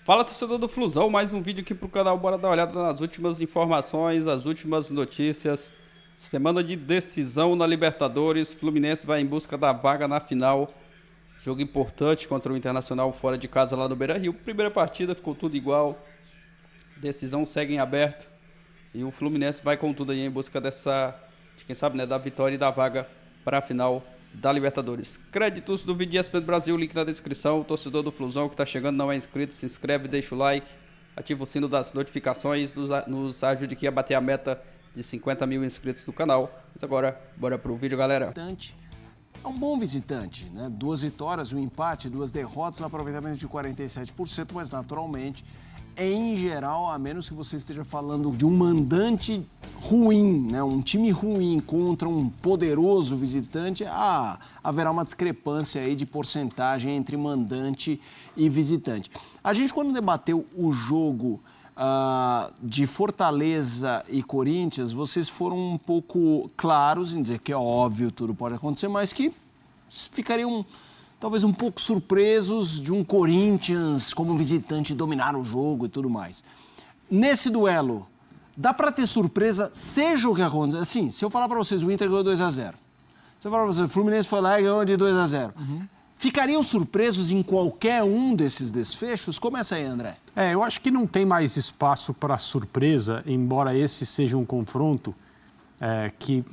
Fala, torcedor do Flusão, mais um vídeo aqui pro canal. Bora dar uma olhada nas últimas informações, as últimas notícias. Semana de decisão na Libertadores, Fluminense vai em busca da vaga na final. Jogo importante contra o Internacional fora de casa lá no Beira-Rio. Primeira partida, ficou tudo igual. Decisão segue em aberto. E o Fluminense vai com tudo aí em busca de quem sabe, né, da vitória e da vaga para a final da Libertadores. Créditos do vídeo ESPN Brasil, link na descrição. O torcedor do Flusão que está chegando, não é inscrito, se inscreve, deixa o like, ativa o sino das notificações, nos ajude aqui a bater a meta de 50 mil inscritos do canal. Mas agora, bora pro vídeo, galera. É um bom visitante, né? 2 vitórias, um empate, 2 derrotas, um aproveitamento de 47%, mas naturalmente, em geral, a menos que você esteja falando de um mandante ruim, né? Um time ruim contra um poderoso visitante, haverá uma discrepância aí de porcentagem entre mandante e visitante. A gente, quando debateu o jogo de Fortaleza e Corinthians, vocês foram um pouco claros em dizer que é óbvio, tudo pode acontecer, mas que ficariam talvez um pouco surpresos de um Corinthians como visitante dominar o jogo e tudo mais. Nesse duelo, dá para ter surpresa, seja o que aconteça. Assim, se eu falar para vocês, o Inter ganhou 2-0. Se eu falar para vocês, o Fluminense foi lá e ganhou de 2-0. Ficariam surpresos em qualquer um desses desfechos? Começa aí, André. Eu acho que não tem mais espaço para surpresa, embora esse seja um confronto que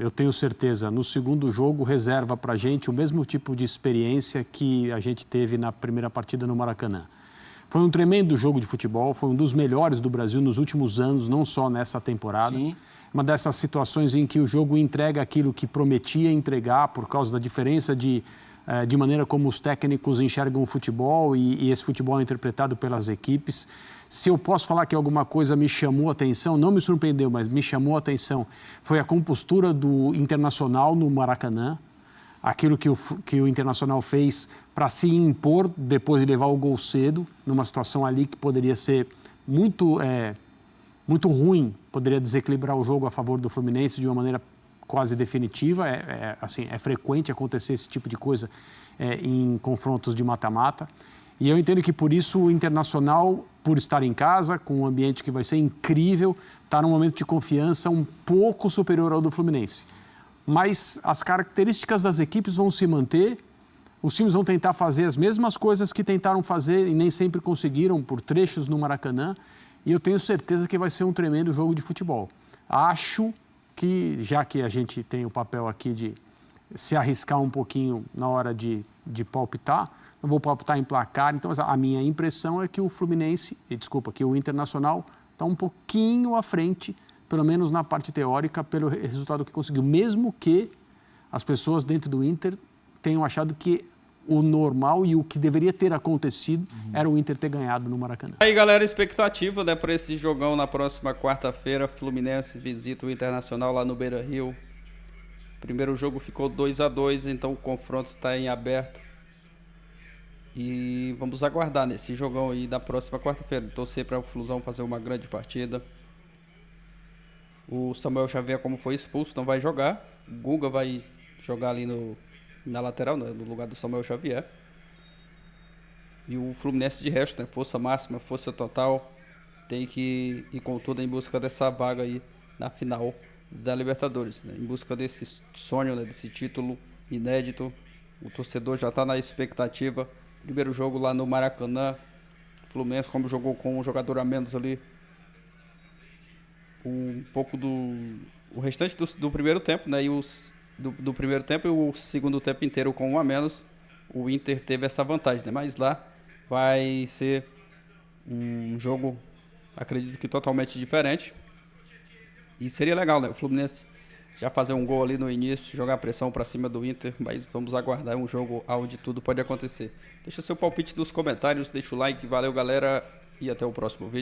eu tenho certeza, no segundo jogo, reserva para a gente o mesmo tipo de experiência que a gente teve na primeira partida no Maracanã. Foi um tremendo jogo de futebol, foi um dos melhores do Brasil nos últimos anos, não só nessa temporada. Sim. Uma dessas situações em que o jogo entrega aquilo que prometia entregar por causa da diferença de maneira como os técnicos enxergam o futebol e esse futebol é interpretado pelas equipes. Se eu posso falar que alguma coisa me chamou a atenção, não me surpreendeu, mas me chamou a atenção, foi a compostura do Internacional no Maracanã, aquilo que o Internacional fez para se impor depois de levar o gol cedo, numa situação ali que poderia ser muito ruim, poderia desequilibrar o jogo a favor do Fluminense de uma maneira quase definitiva. É frequente acontecer esse tipo de coisa em confrontos de mata-mata. E eu entendo que por isso o Internacional, por estar em casa, com um ambiente que vai ser incrível, está num momento de confiança um pouco superior ao do Fluminense. Mas as características das equipes vão se manter, os times vão tentar fazer as mesmas coisas que tentaram fazer e nem sempre conseguiram por trechos no Maracanã, e eu tenho certeza que vai ser um tremendo jogo de futebol. Acho que, já que a gente tem o papel aqui de se arriscar um pouquinho na hora de palpitar, não vou palpitar em placar, então a minha impressão é que que o Internacional está um pouquinho à frente, pelo menos na parte teórica, pelo resultado que conseguiu, mesmo que as pessoas dentro do Inter tenham achado que o normal e o que deveria ter acontecido era o Inter ter ganhado no Maracanã. Aí, galera, expectativa, né, para esse jogão na próxima quarta-feira. Fluminense visita o Internacional lá no Beira-Rio. Primeiro jogo ficou 2-2, então o confronto está em aberto. E vamos aguardar nesse jogão aí da próxima quarta-feira. Torcer para o Flusão fazer uma grande partida. O Samuel Xavier, como foi expulso, não vai jogar. O Guga vai jogar ali na lateral, né, no lugar do Samuel Xavier. E o Fluminense de resto, né, força máxima, força total, tem que ir com tudo em busca dessa vaga aí na final da Libertadores, né, em busca desse sonho, né, desse título inédito. O torcedor já está na expectativa. Primeiro jogo lá no Maracanã. Fluminense, como jogou com um jogador a menos ali, um pouco o restante do primeiro tempo, né, e do primeiro tempo e o segundo tempo inteiro com um a menos, o Inter teve essa vantagem, né? Mas lá vai ser um jogo, acredito que totalmente diferente. E seria legal, né? O Fluminense já fazer um gol ali no início, jogar pressão para cima do Inter, mas vamos aguardar um jogo onde tudo pode acontecer. Deixa seu palpite nos comentários, deixa o like, valeu, galera, e até o próximo vídeo.